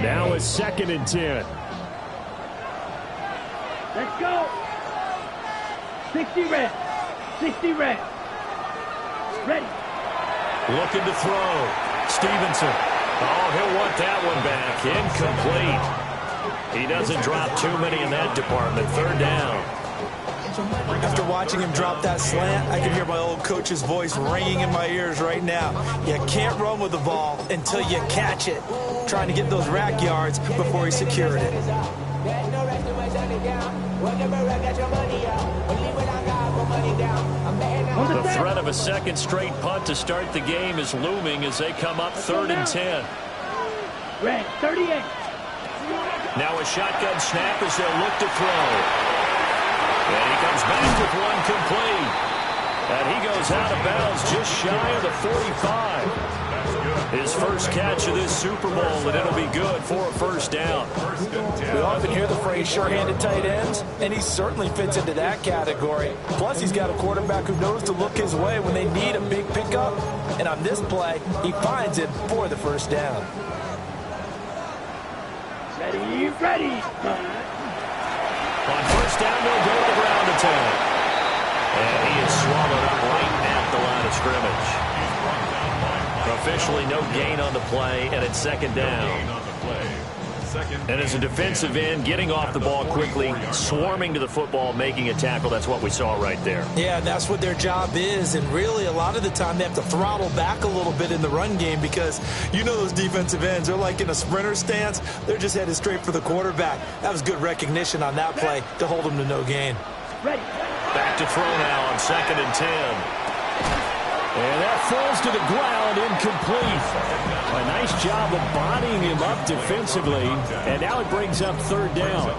Now a 2nd and 10. Let's go. 60 reps. 60 reps. Ready. Looking to throw. Stevenson. Oh, he'll want that one back. Incomplete. He doesn't drop too many in that department. 3rd down. After watching him drop that slant, I can hear my old coach's voice ringing in my ears right now. You can't run with the ball until you catch it. Trying to get those rack yards before he secured it. The threat of a 2nd straight punt to start the game is looming as they come up 3rd and 10. Red, 38. Now a shotgun snap as they'll look to throw. And he comes back with one complete. And he goes out of bounds just shy of the 45. His first catch of this Super Bowl, and it'll be good for a 1st down. We often hear the phrase sure-handed tight ends, and he certainly fits into that category. Plus, he's got a quarterback who knows to look his way when they need a big pickup. And on this play, he finds it for the 1st down. Ready, ready. On 1st down, they'll go to the ground attack. And he is swallowed up right at the line of scrimmage. Officially no gain on the play, and it's 2nd down. And as a defensive end, getting off the ball quickly, swarming to the football, making a tackle, that's what we saw right there. Yeah, and that's what their job is. And really, a lot of the time, they have to throttle back a little bit in the run game because you know those defensive ends, they're like in a sprinter stance. They're just headed straight for the quarterback. That was good recognition on that play to hold them to no gain. Ready. Back to throw now on 2nd and 10. And that falls to the ground, incomplete. A nice job of bodying him up defensively, and now it brings up 3rd down.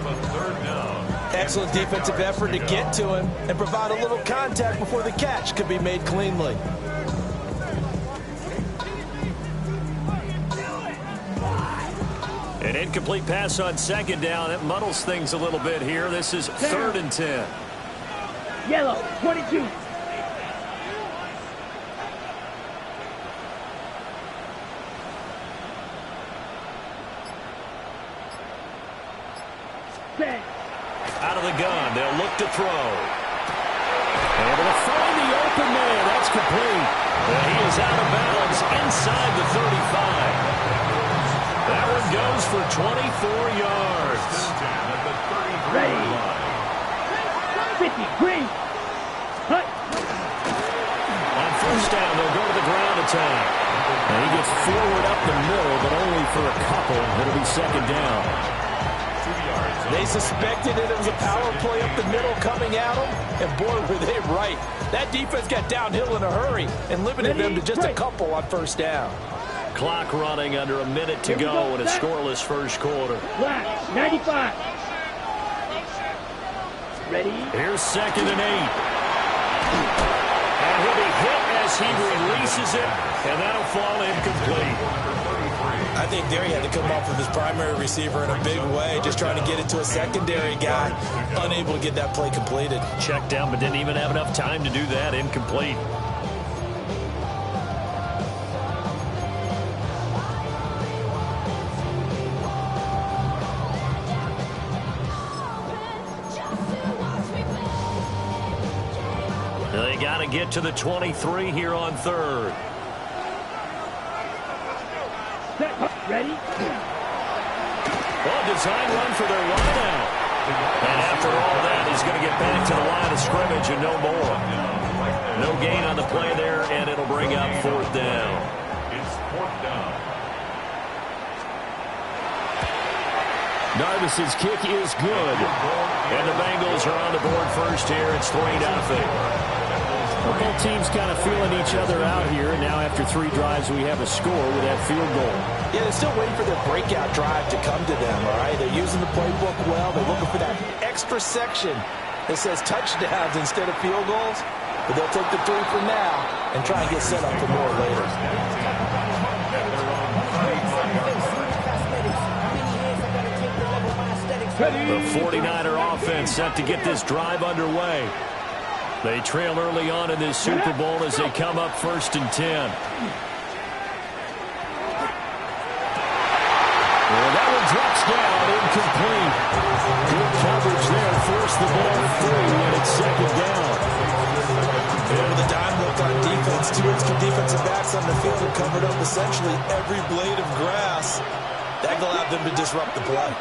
Excellent defensive effort to get to him and provide a little contact before the catch could be made cleanly. An incomplete pass on 2nd down. It muddles things a little bit here. This is 3rd and 10. Yellow, 22. Out of the gun, they'll look to throw. Able to find the open man. That's complete. And he is out of bounds inside the 35. That one goes for 24 yards. Ready. 50, green. Hut. On 1st down, they'll go to the ground attack. And he gets forward up the middle, but only for a couple. It'll be 2nd down. They suspected it was a power play up the middle coming at them, and boy, were they right. That defense got downhill in a hurry and limited them to just a couple on 1st down. Clock running under a minute to go in a scoreless 1st quarter. Black, 95. Ready. Here's 2nd and 8. And he'll be hit as he releases it, and that'll fall incomplete. I think there he had to come off of his primary receiver in a big way, just trying to get it to a secondary guy, unable to get that play completed. Checked down, but didn't even have enough time to do that. Incomplete. They got to get to the 23 here on 3rd. Ready? Well, design run for their wideout. And after all that, he's going to get back to the line of scrimmage and no more. No gain on the play there, and it'll bring up 4th down. It's 4th down. Darvis's kick is good. And the Bengals are on the board first here. It's 3-0. Both teams kind of feeling each other out here. And now after 3 drives, we have a score with that field goal. Yeah, they're still waiting for their breakout drive to come to them, all right? They're using the playbook well. They're looking for that extra section that says touchdowns instead of field goals. But they'll take the 3 for now and try and get set up for more later. The 49er offense set to get this drive underway. They trail early on in this Super Bowl as they come up 1st and 10. Well, That one drops down, incomplete. Good coverage there, forced the ball free, and it's second down. With a dime look on defense, two extra defensive backs on the field and covered up essentially every blade of grass. That allowed them to disrupt the play.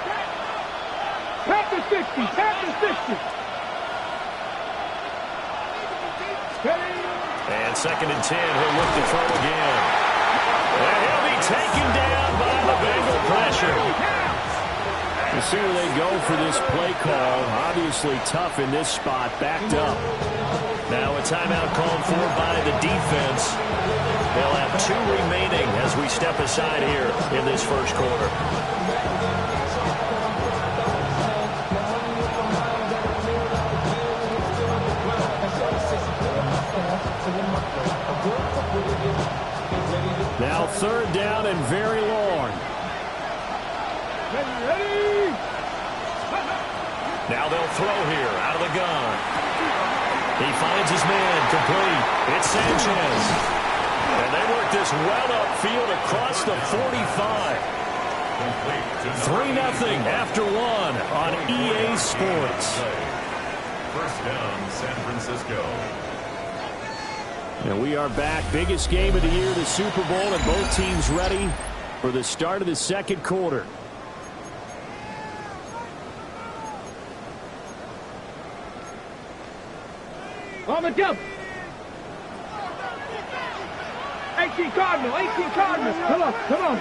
Pack the 60, pack the 60. And second and 10, he'll look to throw again. And he'll be taken down by the Bengal pressure. The sooner they go for this play call, obviously tough in this spot, backed up. Now a timeout called for by the defense. They'll have 2 remaining as we step aside here in this first quarter. Now third down and very long. Ready. Now they'll throw here out of the gun. He finds his man, complete. It's Sanchez. And they work this well upfield across the 45. 3-0 after 1 on EA Sports. First down, San Francisco. And we are back. Biggest game of the year, the Super Bowl, and both teams ready for the start of the second quarter. On the jump. 18 Cardinal, 18 Cardinal. Come on, come on.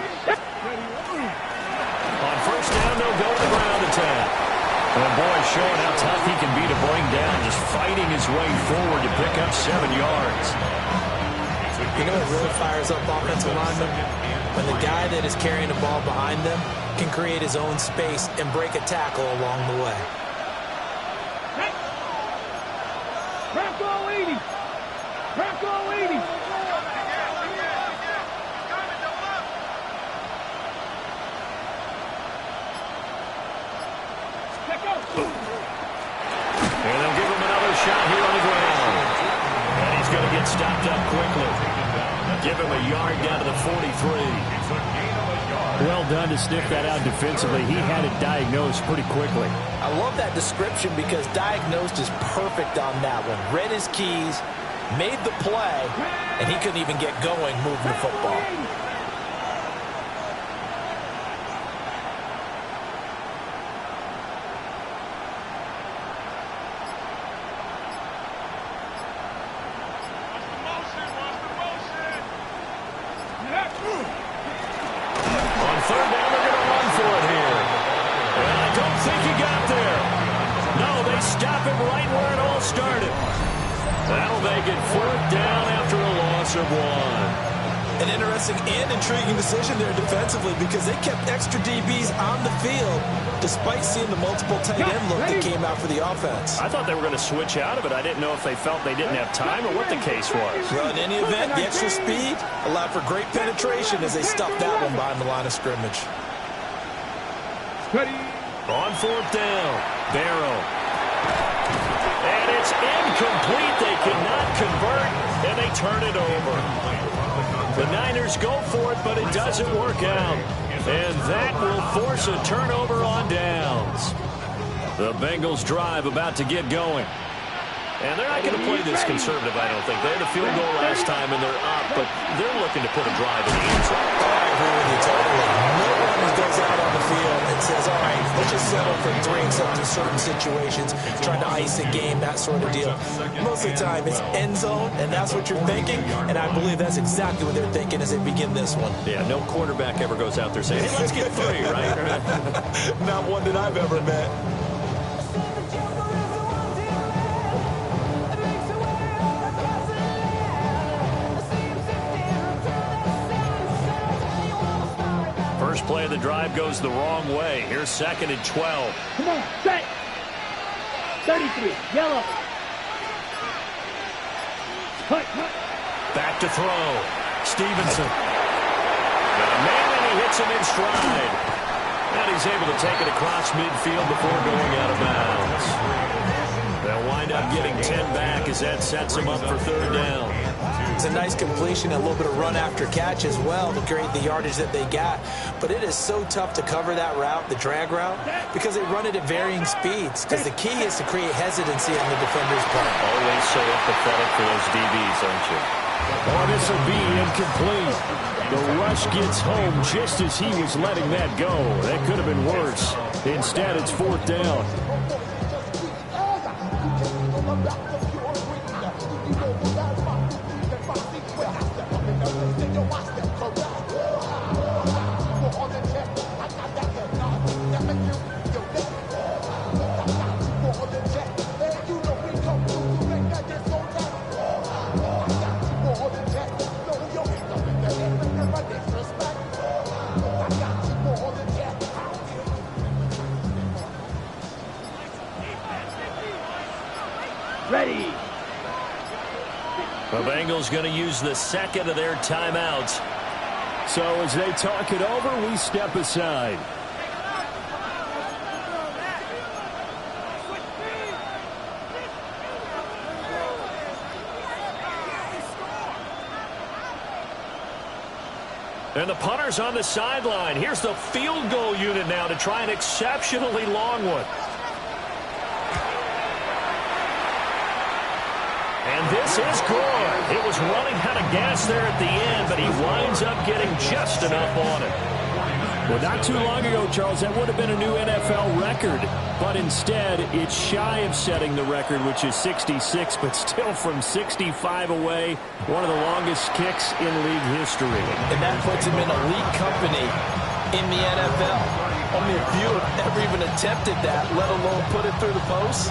On first down, they'll go to the ground attack. And boy, showing how tough he can be to bring down, just fighting his way forward to pick up 7 yards. You know what really fires up offensive linemen? When the guy that is carrying the ball behind them can create his own space and break a tackle along the way. Bronco 80. Bronco 80. And they'll give him another shot here on the ground. And he's going to get stopped up quickly. Give him a yard down to the 43. Well done to sniff that out defensively. He had it diagnosed pretty quickly. I love that description because diagnosed is perfect on that one. Read his keys, made the play, and he couldn't even get going moving the football. On third down, they're going to run for it here. And I don't think he got there. No, they stop him right where it all started. That'll make it fourth down after a loss of 1. An interesting and intriguing decision there defensively because they kept extra DBs on the field despite seeing the multiple tight end look that came out for the offense. I thought they were going to switch out of it. I didn't know if they felt they didn't have time or what the case was. Well, in any event, the extra speed allowed for great penetration as they stuffed that one behind the line of scrimmage. On fourth down, Barrow. And it's incomplete. They cannot convert, and they turn it over. The Niners go for it, but it doesn't work out. And that will force a turnover on downs. The Bengals drive about to get going. And they're not going to play this conservative, I don't think. They had a field goal last time, and they're up, but they're looking to put a drive in the end zone. I agree with you totally. No one goes out on the field and says, all right, let's just settle for 3 in certain situations, trying to ice a game, that sort of deal. Most of the time, it's end zone, and that's what you're thinking, and I believe that's exactly what they're thinking as they begin this one. Yeah, no quarterback ever goes out there saying, hey, let's get 3, right? Not one that I've ever met. First play of the drive goes the wrong way. Here's second and 12. Come on, set. 33, yellow. Cut. Back to throw. Stevenson. Got a man, and he hits him in stride. And he's able to take it across midfield before going out of bounds. They'll wind wind up getting 10 back as that sets them up for third down. It's a nice completion, a little bit of run after catch as well to create the yardage that they got. But it is so tough to cover that route, the drag route, because they run it at varying speeds. Because the key is to create hesitancy on the defender's part. Always so empathetic for those DBs, aren't you? Oh, this will be incomplete. The rush gets home just as he was letting that go. That could have been worse. Instead, it's fourth down. Ready. The Bengals going to use the second of their timeouts. So as they talk it over, we step aside. And the punter's on the sideline. Here's the field goal unit now to try an exceptionally long one. And this is good. It was running out of gas there at the end, but he winds up getting just enough on it. Well, not too long ago, Charles, that would have been a new NFL record. But instead, it's shy of setting the record, which is 66, but still from 65 away, one of the longest kicks in league history. And that puts him in elite company in the NFL. Only a few have ever even attempted that, let alone put it through the post.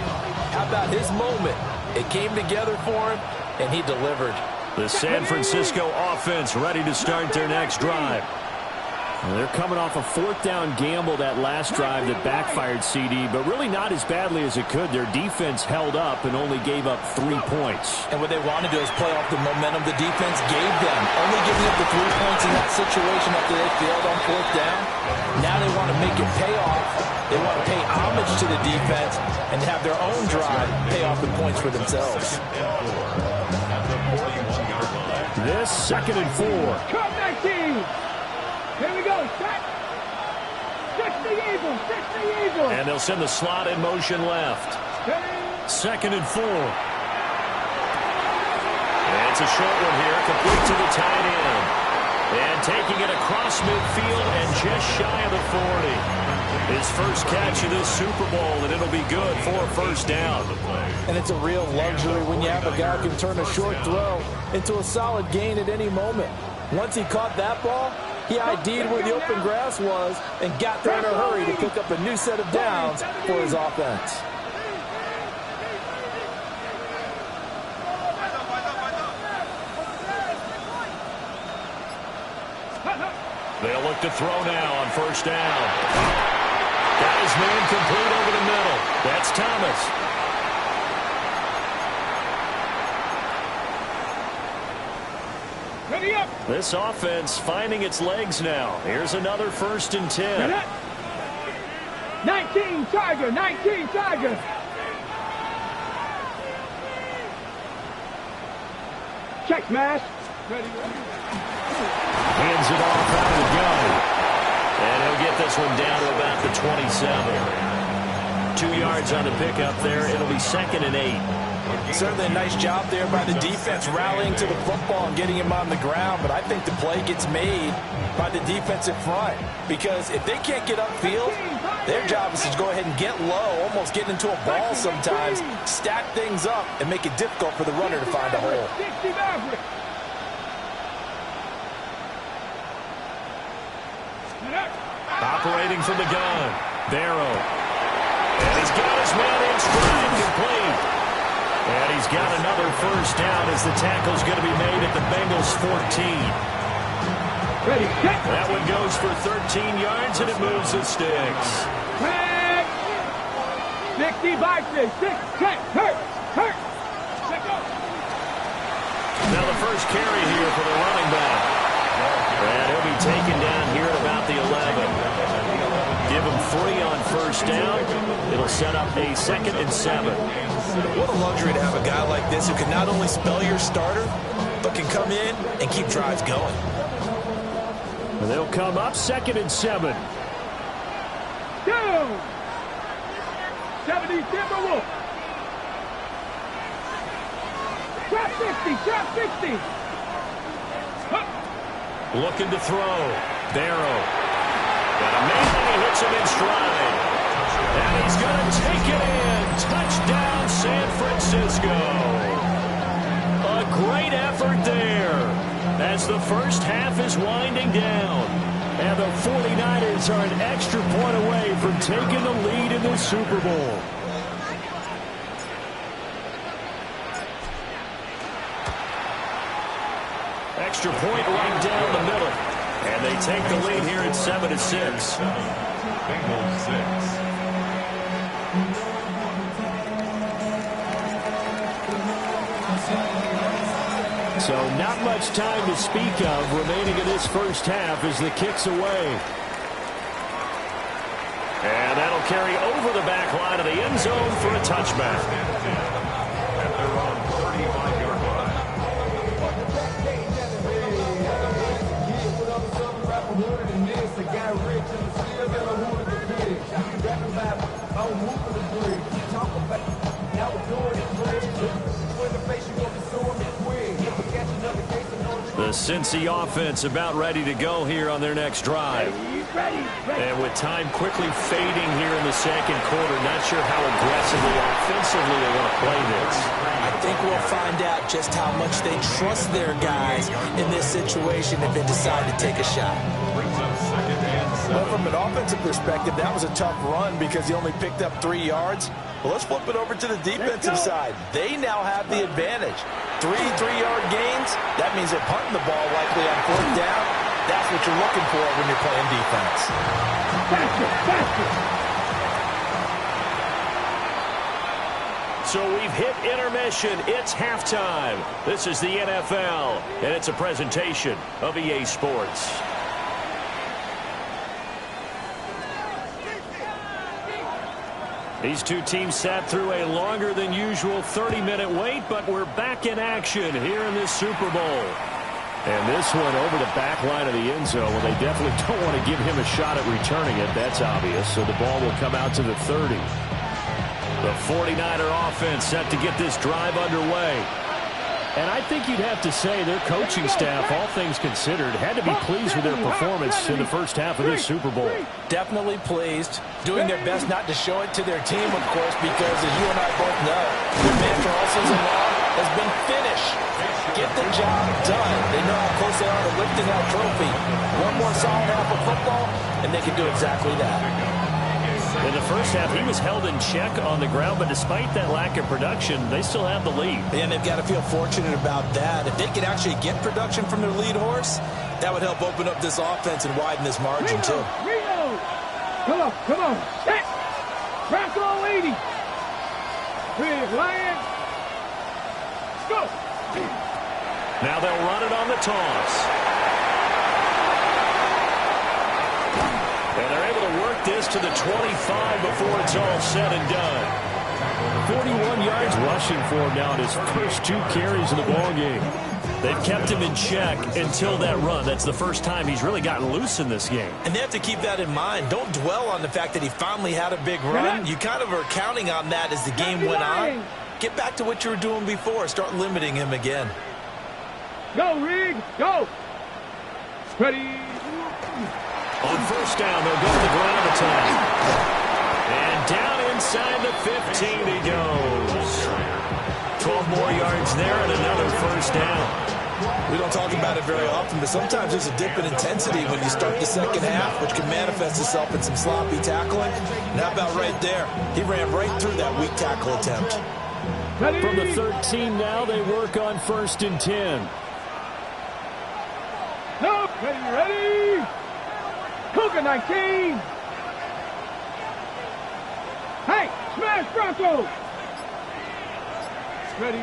How about his moment? It came together for him, and he delivered. The San Francisco offense ready to start their next drive. Well, they're coming off a fourth down gamble that last drive that backfired, CD, but really not as badly as it could. Their defense held up and only gave up 3 points. And what they wanted to do is play off the momentum the defense gave them. Only giving up the 3 points in that situation after they failed on fourth down. Now they want to make it pay off. They want to pay homage to the defense and have their own drive pay off the points for themselves. This 2nd and 4. Cut 19. Here we go. Set. 60 Eagles. 60 Eagles. And they'll send the slot in motion left. 2nd and 4. And it's a short one here, complete to the tight end. And taking it across midfield and just shy of the 40. His first catch of this Super Bowl, and it'll be good for a first down. And it's a real luxury when you have a guy who can turn a short throw into a solid gain at any moment. Once he caught that ball, he ID'd where the open grass was and got there in a hurry to pick up a new set of downs for his offense. They'll look to throw now on first down. Got his man complete over the middle. That's Thomas. Ready up. This offense finding its legs now. Here's another 1st and 10. 19 Tiger. 19 Tiger. Check smash. Ready. Hands it off out of the gun. And he'll get this one down to about the 27. 2 yards on the pickup there. It'll be 2nd and 8. Certainly a nice job there by the defense rallying to the football and getting him on the ground, but I think the play gets made by the defensive front because if they can't get upfield, their job is to go ahead and get low, almost get into a ball sometimes, stack things up, and make it difficult for the runner to find a hole. Operating from the gun, Barrow. And he's got his man in stride, complete. And he's got another first down as the tackle's going to be made at the Bengals 14. Ready, check. That one goes for 13 yards, and it moves the sticks. Check. 60 boxes. 6, check. Hurt. Hurt. Check go. Now the first carry here for the running back. And he'll be taken down here at about the 11. Give him 3 on first down. It'll set up a 2nd and 7. What a luxury to have a guy like this who can not only spell your starter, but can come in and keep drives going. And they'll come up 2nd and 7. Down. 70 Timberwolves. Trap 50, trap 50. Looking to throw. Barrow. And amazing, he hits him in stride. And he's going to take it in. Touchdown, San Francisco. A great effort there as the first half is winding down. And the 49ers are an extra point away from taking the lead in the Super Bowl. Extra point right down the middle. And they take the lead here at 7-6. Bengals 6. So not much time to speak of remaining in this first half as the kick's away. And that'll carry over the back line of the end zone for a touchback. At their own 35-yard line. The Cincy offense about ready to go here on their next drive. And with time quickly fading here in the second quarter, not sure how aggressively offensively they want to play this. I think we'll find out just how much they trust their guys in this situation if they decide to take a shot. Brings up 2nd and 7. Well, from an offensive perspective, that was a tough run because he only picked up 3 yards. Well, let's flip it over to the defensive side. They now have the advantage. 3 3-yard gains, that means they're punting the ball likely on 4th down. That's what you're looking for when you're playing defense. Faster, faster. So we've hit intermission. It's halftime. This is the NFL, and it's a presentation of EA Sports. These two teams sat through a longer than usual 30-minute wait, but we're back in action here in this Super Bowl. And this one over the back line of the end zone. Well, they definitely don't want to give him a shot at returning it. That's obvious. So the ball will come out to the 30. The 49er offense set to get this drive underway. And I think you'd have to say their coaching staff, all things considered, had to be pleased with their performance in the first half of this Super Bowl. Definitely pleased. Doing their best not to show it to their team, of course, because as you and I both know, their mantra all season long has been finish. Get the job done. They know how close they are to lifting that trophy. One more solid half of football, and they can do exactly that. In the first half, he was held in check on the ground, but despite that lack of production, they still have the lead. And they've got to feel fortunate about that. If they could actually get production from their lead horse, that would help open up this offense and widen this margin, too. Reno! Come on, come on. Set! Crack all 80. Big Lion. Go! Now they'll run it on the toss. And they're able to work this to the 25 before it's all said and done. 41 yards rushing for him now in his first 2 carries in the ballgame. They've kept him in check until that run. That's the first time he's really gotten loose in this game. And they have to keep that in mind. Don't dwell on the fact that he finally had a big run. You kind of are counting on that as the game went on. Get back to what you were doing before. Start limiting him again. Go, Rig! Go! Ready! On first down, they'll go to the ground attack. And down inside the 15 he goes. 12 more yards there and another first down. We don't talk about it very often, but sometimes there's a dip in intensity when you start the second half, which can manifest itself in some sloppy tackling. And how about right there? He ran right through that weak tackle attempt. Ready. From the 13 now, they work on 1st and 10. No, ready! Cougar 19! Hey, smash Broncos! Ready?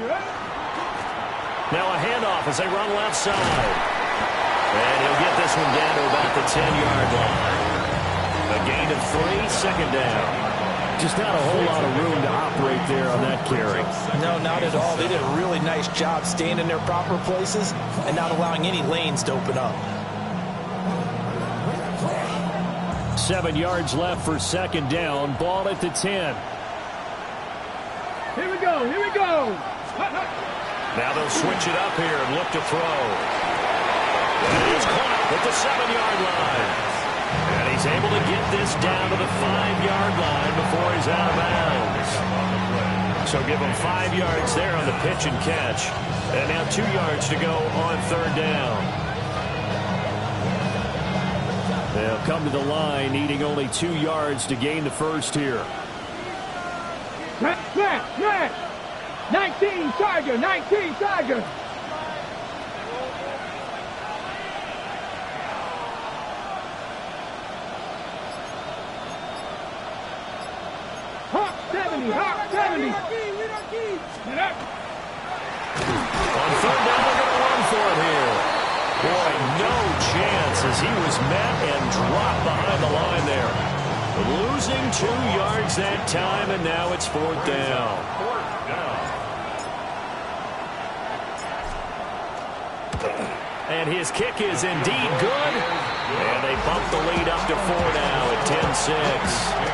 Now a handoff as they run left side. And he'll get this one down to about the 10-yard line. gain of 3, second down. Just not a whole lot of room to operate there on that carry. No, not at all. They did a really nice job staying in their proper places and not allowing any lanes to open up. 7 yards left for second down. Ball at the 10. Here we go, here we go. Now they'll switch it up here and look to throw. And he's caught at the 7-yard line. And he's able to get this down to the 5-yard line before he's out of bounds. So give him 5 yards there on the pitch and catch. And now 2 yards to go on third down. They'll come to the line needing only 2 yards to gain the first here. Smash! 19 Tiger, 19 Tiger. Hawk 70. On third down, they're going to run for it here. Boy, no chance as he was met and dropped behind the line there. Losing 2 yards that time, and now it's fourth down. And his kick is indeed good. And they bump the lead up to 4 now at 10-6.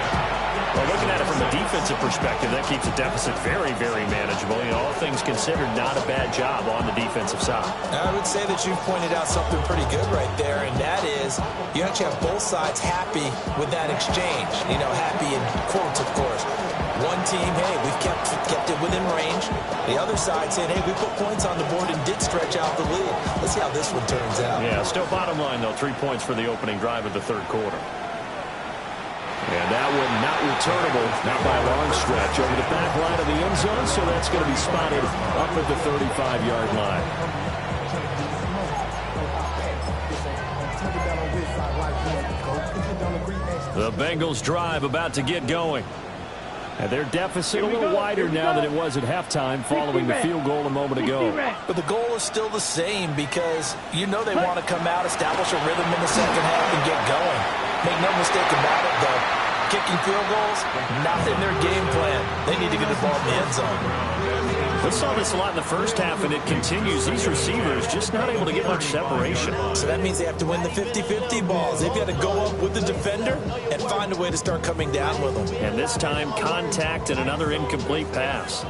Well, looking at it from a defensive perspective, that keeps the deficit very, very manageable. You know, all things considered, not a bad job on the defensive side. I would say that you've pointed out something pretty good right there, and that is you actually have both sides happy with that exchange. You know, happy in quotes, of course. One team, hey, we've kept it within range. The other side saying, hey, we put points on the board and did stretch out the lead. Let's see how this one turns out. Yeah, still bottom line, though, 3 points for the opening drive of the third quarter. And that one not returnable, not by a long stretch, over the back line of the end zone, so that's going to be spotted up at the 35-yard line. The Bengals drive about to get going. And their deficit a little wider now than it was at halftime following the field goal a moment ago. But the goal is still the same because you know they want to come out, establish a rhythm in the second half, and get going. Make no mistake about it, though. Kicking field goals, not in their game plan. They need to get the ball in the end zone. We saw this a lot in the first half, and it continues. These receivers just not able to get much separation. So that means they have to win the 50-50 balls. They've got to go up with the defender and find a way to start coming down with them. And this time, contact and another incomplete pass.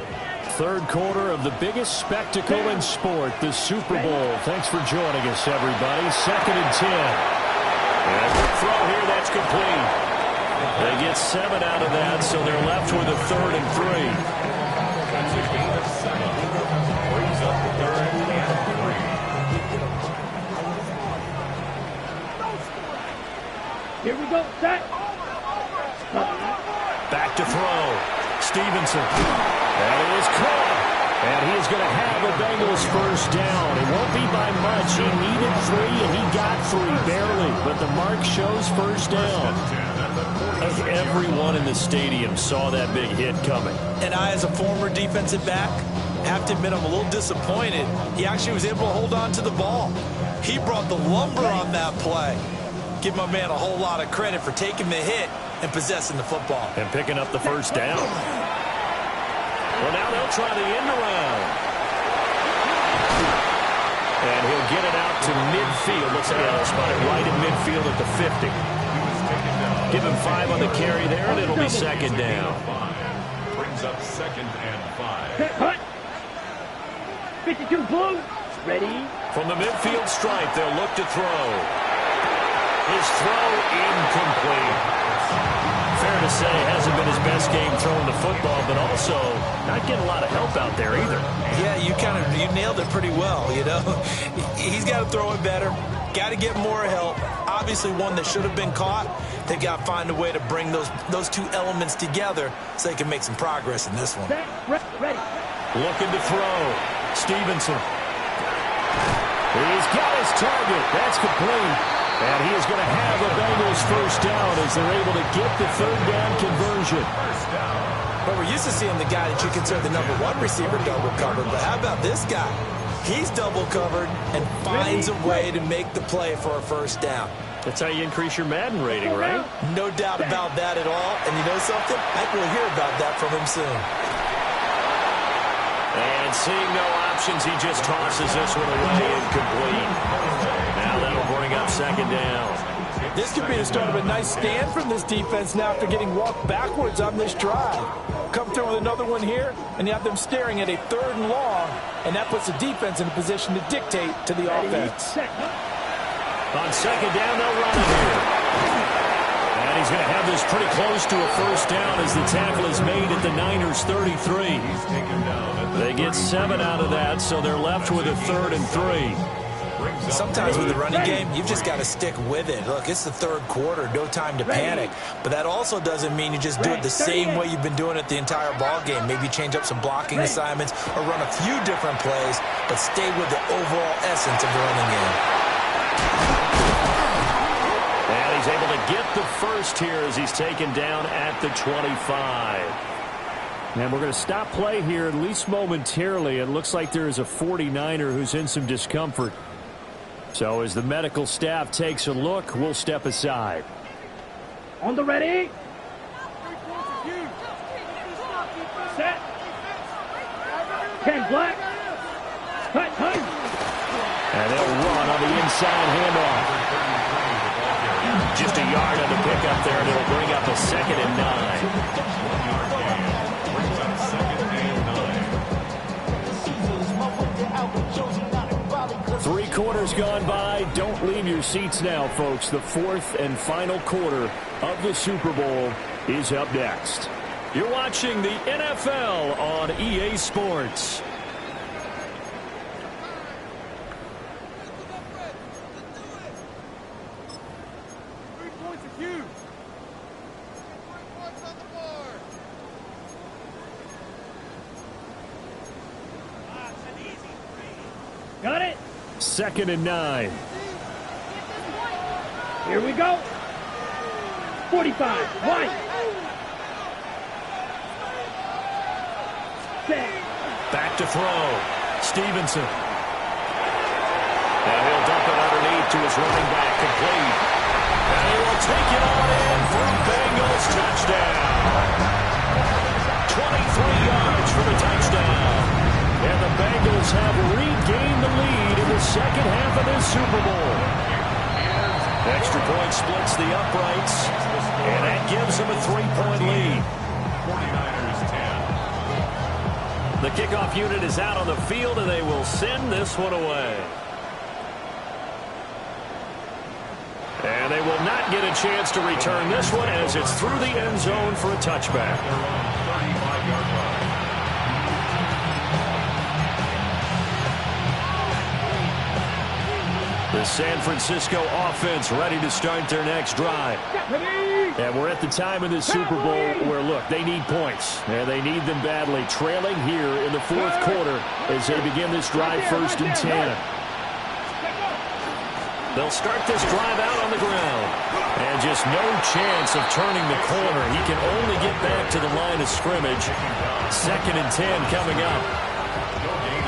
Third quarter of the biggest spectacle in sport, the Super Bowl. Thanks for joining us, everybody. 2nd and 10. And the throw here, that's complete. They get 7 out of that, so they're left with a 3rd and 3. Here we go, set. Back to throw. Stevenson. That is caught. And he is going to have the Bengals first down. It won't be by much. He needed 3, and he got 3, barely. But the mark shows first down. Everyone in the stadium saw that big hit coming. And I, as a former defensive back, have to admit I'm a little disappointed. He actually was able to hold on to the ball. He brought the lumber on that play. Give my man a whole lot of credit for taking the hit and possessing the football. And picking up the first down. Well, now they'll try the end around. And he'll get it out to midfield. Looks like he'll spot it right in midfield at the 50. Give him 5 on the carry there, and it'll be second down. Brings up 2nd and 5. 52 blue. Ready. From the midfield stripe, they'll look to throw. His throw incomplete. Fair to say, hasn't been his best game throwing the football, but also not getting a lot of help out there either. Yeah, you nailed it pretty well, you know. He's got to throw it better. Got to get more help. Obviously one that should have been caught. They've got to find a way to bring those two elements together so they can make some progress in this one. Ready. Looking to throw. Stevenson. He's got his target. That's complete. And he is going to have the Bengals first down as they're able to get the third down conversion. But we're used to seeing the guy that you consider the number 1 receiver double covered. But how about this guy? He's double covered and finds a way to make the play for a first down. That's how you increase your Madden rating, right? No doubt about that at all. And you know something? I think we'll hear about that from him soon. And seeing no options, he just tosses this one away incomplete. Now that'll bring up second down. This could be the start of a nice stand from this defense now after getting walked backwards on this drive. Come through with another one here, and you have them staring at a 3rd and long, and that puts the defense in a position to dictate to the offense. On second down, they'll run it here. And he's going to have this pretty close to a first down as the tackle is made at the Niners' 33. They get 7 out of that, so they're left with a 3rd and 3. Sometimes with the running game, you've just got to stick with it. Look, it's the 3rd quarter, no time to panic. But that also doesn't mean you just do it the same way you've been doing it the entire ball game. Maybe change up some blocking assignments or run a few different plays, but stay with the overall essence of the running game. And he's able to get the first here as he's taken down at the 25. And we're going to stop play here, at least momentarily. It looks like there is a 49er who's in some discomfort. So as the medical staff takes a look, we'll step aside. On the ready. Set. 10 black. Cut. And they'll run on the inside handoff. Just a yard on the pickup there, and it'll bring up a 2nd and 9. Three quarters gone by. Don't leave your seats now, folks. The 4th and final quarter of the Super Bowl is up next. You're watching the NFL on EA Sports. Got it. 2nd and 9. Here we go. 45. Right. Set. Back to throw. Stevenson. And he'll dump it underneath to his running back, complete. And he will take it on in for a Bengals touchdown. 23 yards for the touchdown. And the Bengals have regained the lead in the second half of this Super Bowl. Extra point splits the uprights, and that gives them a 3-point lead. 49ers 10. The kickoff unit is out on the field, and they will send this one away. And they will not get a chance to return this one as it's through the end zone for a touchback. The San Francisco offense ready to start their next drive. And we're at the time in this Super Bowl where, look, they need points. And they need them badly. Trailing here in the 4th quarter as they begin this drive 1st and 10. They'll start this drive out on the ground. And just no chance of turning the corner. He can only get back to the line of scrimmage. 2nd and 10 coming up.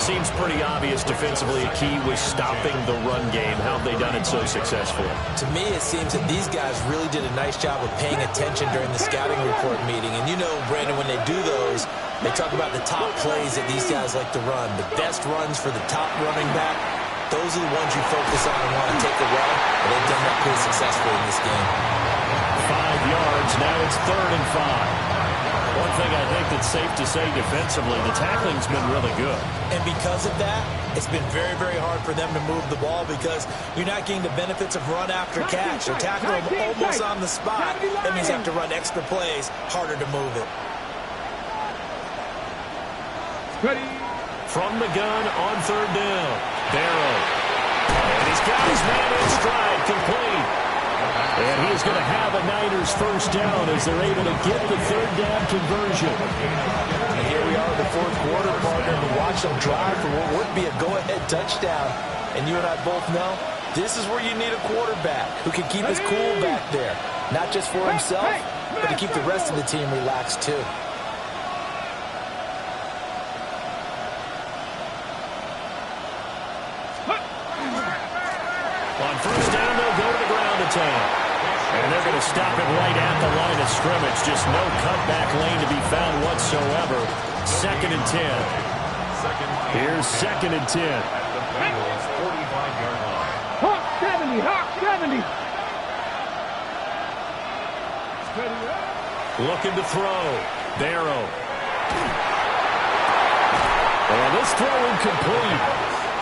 Seems pretty obvious defensively a key was stopping the run game. How have they done it so successfully? To me, it seems that these guys really did a nice job of paying attention during the scouting report meeting. And you know, Brandon, when they do those, they talk about the top plays that these guys like to run. The best runs for the top running back, those are the ones you focus on and want to take away. And they've done that pretty successfully in this game. 5 yards. Now it's 3rd and 5. One thing I think that's safe to say defensively, the tackling's been really good. And because of that, it's been very, very hard for them to move the ball because you're not getting the benefits of run after catch. They're tackling them almost on the spot. That means you have to run extra plays, harder to move it. Ready. From the gun on 3rd down. Barrow. And he's got his man in stride, complete. And he's going to have a Niners first down as they're able to get the 3rd down conversion. And here we are in the 4th quarter, partner, to watch them drive for what would be a go-ahead touchdown. And you and I both know this is where you need a quarterback who can keep his cool back there. Not just for himself, but to keep the rest of the team relaxed too. On 1st down, they'll go to the ground to 10. And they're going to stop it right at the line of scrimmage. Just no cutback lane to be found whatsoever. 2nd and 10. Here's 2nd and 10. At the Bengals' 45-yard line. Hawk 70, Hawk 70. Looking to throw. Barrow. And this throw incomplete.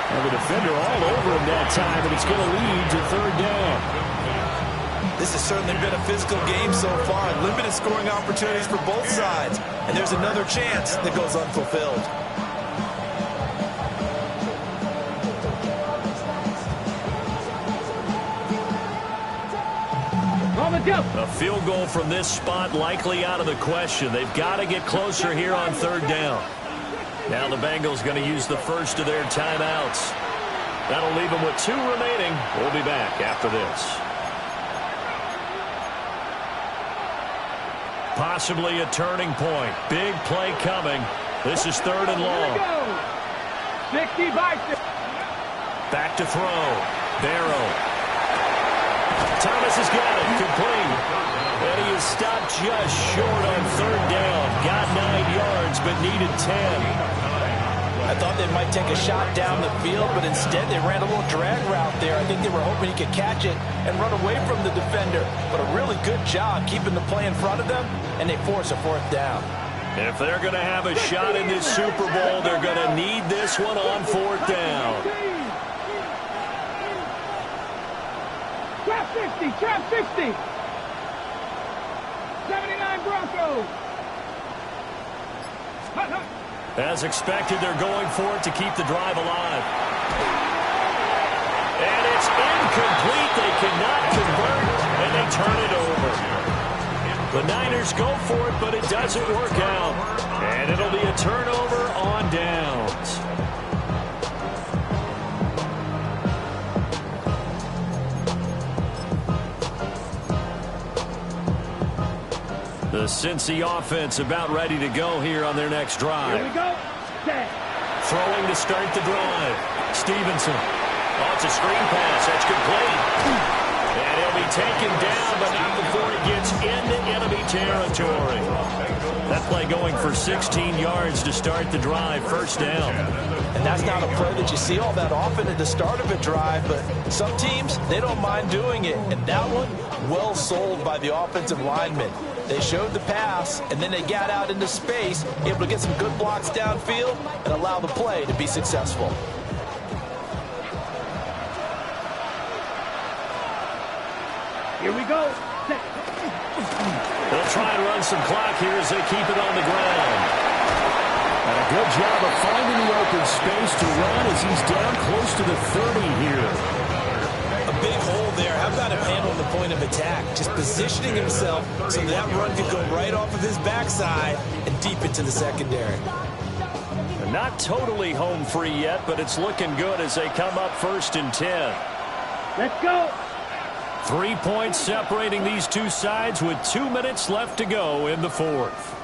And the defender all over him that time, and it's going to lead to 3rd down. This has certainly been a physical game so far. Limited scoring opportunities for both sides. And there's another chance that goes unfulfilled. A field goal from this spot likely out of the question. They've got to get closer here on 3rd down. Now the Bengals going to use the first of their timeouts. That'll leave them with 2 remaining. We'll be back after this. Possibly a turning point. Big play coming. This is 3rd and long. 60 by 6. Back to throw. Barrow. Thomas has got it. Complete. And he is stopped just short on 3rd down. Got 9 yards, but needed 10. I thought they might take a shot down the field, but instead they ran a little drag route there. I think they were hoping he could catch it and run away from the defender. But a really good job keeping the play in front of them, and they force a 4th down. If they're going to have a shot in this Super Bowl, they're going to need this one on 4th down. Trap 60, trap 60. 79 Broncos. Hut, hut. As expected, they're going for it to keep the drive alive. And it's incomplete. They cannot convert, and they turn it over. The Niners go for it, but it doesn't work out. And it'll be a turnover on downs. The Cincy offense about ready to go here on their next drive. Here we go. Set. Throwing to start the drive. Stevenson. Oh, it's a screen pass. That's complete. And he'll be taken down, but not before he gets into enemy territory. That play going for 16 yards to start the drive. 1st down. And that's not a play that you see all that often at the start of a drive, but some teams, they don't mind doing it. And that one, well sold by the offensive linemen. They showed the pass, and then they got out into space, able to get some good blocks downfield and allow the play to be successful. Here we go. Set. They'll try and run some clock here as they keep it on the ground. And a good job of finding the open space to run as he's down close to the 30 here. A big hole there. How about him handling the point of attack? Just positioning himself so that run could go right off of his backside and deep into the secondary. Not totally home free yet, but it's looking good as they come up 1st and 10. Let's go. 3 points separating these two sides with 2 minutes left to go in the 4th.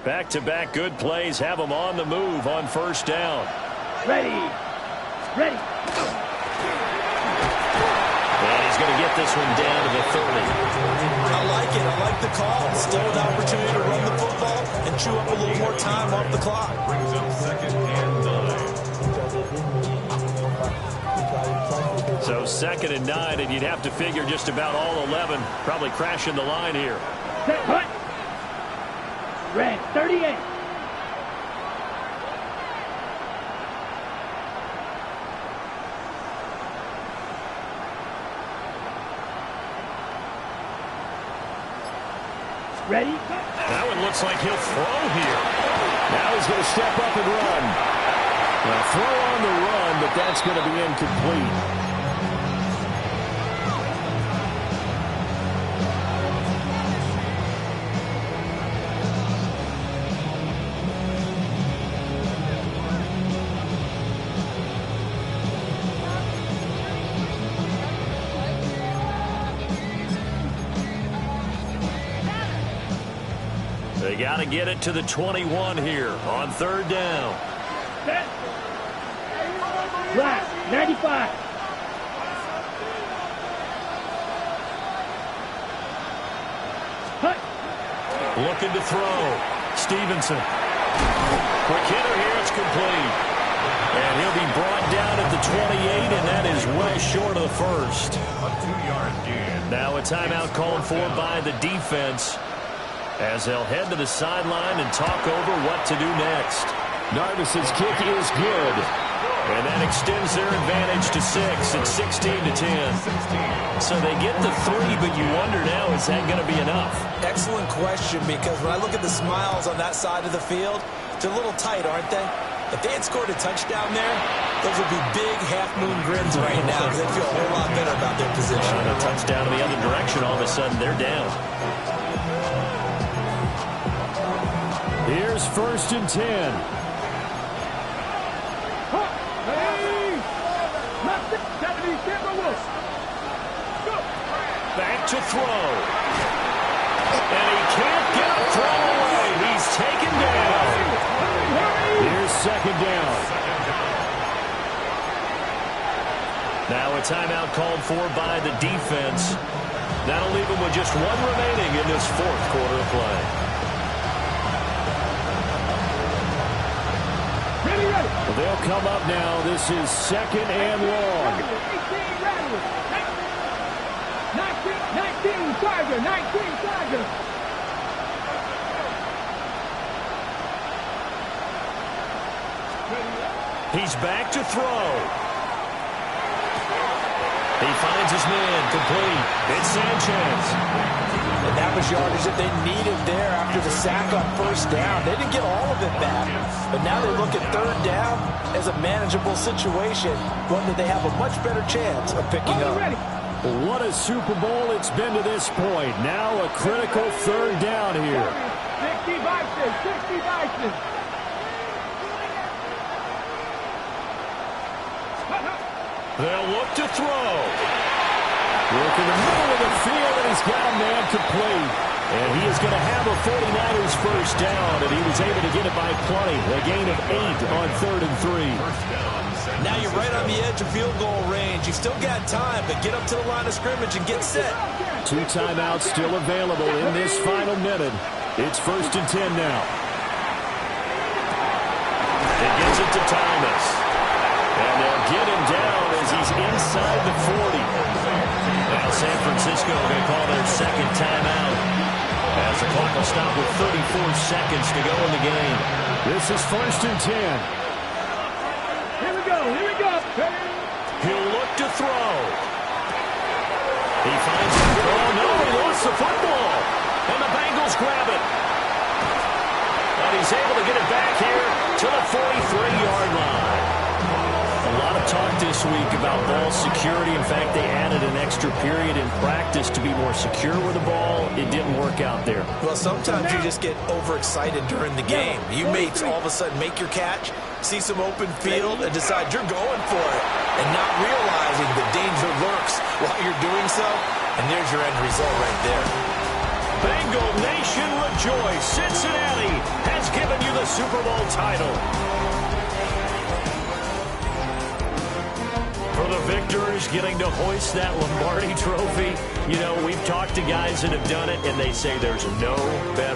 Back-to-back good plays have them on the move on 1st down. Ready. Ready. And he's going to get this one down to the 30. I like it. I like the call. Still an opportunity to run the football and chew up a little more time off the clock. Brings up 2nd and 9. So 2nd and 9, and you'd have to figure just about all 11 probably crashing the line here. Set. Hut. Red 38. Ready? That one looks like he'll throw here. Now he's going to step up and run. Now throw on the run, but that's going to be incomplete. They got to get it to the 21 here on third down. Set. Right, 95. Hut. Looking to throw. Stevenson. Quick hitter here. It's complete. And he'll be brought down at the 28, and that is well short of the first. A 2-yard gain. Now a timeout called for by the defense as they'll head to the sideline and talk over what to do next. Narvis's kick is good. And that extends their advantage to 6. It's 16-10. So they get the 3, but you wonder now, is that going to be enough? Excellent question, because when I look at the smiles on that side of the field, they're a little tight, aren't they? If they had scored a touchdown there, those would be big half-moon grins right now, because they'd feel a whole lot better about their position. And a touchdown in the other direction, all of a sudden they're down. Here's 1st and 10. Back to throw. And he can't get a throw away. He's taken down. Here's 2nd down. Now a timeout called for by the defense. That'll leave him with just 1 remaining in this 4th quarter of play. Well, they'll come up now. This is 2nd and long. 19 Tiger, 19 Tiger. He's back to throw. He finds his man, complete. It's Sanchez. And that was yardage that they needed there after the sack on 1st down. They didn't get all of it back, but now they look at 3rd down as a manageable situation, one that they have a much better chance of picking up. What a Super Bowl it's been to this point. Now a critical 3rd down here. 60 Vikings, 60 Vikings. They'll look to throw. Look in the middle of the field, and he's got a man complete. And he is going to have a 49ers 1st down, and he was able to get it by plenty. A gain of 8 on 3rd and 3. Now you're right on the edge of field goal range. You've still got time, but get up to the line of scrimmage and get set. 2 timeouts still available in this final minute. It's 1st and 10 now. It gets it to Thomas. And they'll get him down as he's inside the 40. Now San Francisco going to call their 2nd timeout as the clock will stop with 34 seconds to go in the game. This is 1st and 10. Here we go, here we go. He'll look to throw. He finds it. Oh, no, he lost the football. And the Bengals grab it. But he's able to get it back here to the 43-yard line. A lot of talk this week about ball security. In fact, they added an extra period in practice to be more secure with the ball. It didn't work out there. Well, sometimes you just get overexcited during the game. You may all of a sudden make your catch, see some open field, and decide you're going for it, and not realizing the danger lurks while you're doing so, and there's your end result right there. Bengal Nation rejoice. Cincinnati has given you the Super Bowl title. For the victors getting to hoist that Lombardi trophy, you know, we've talked to guys that have done it, and they say there's no better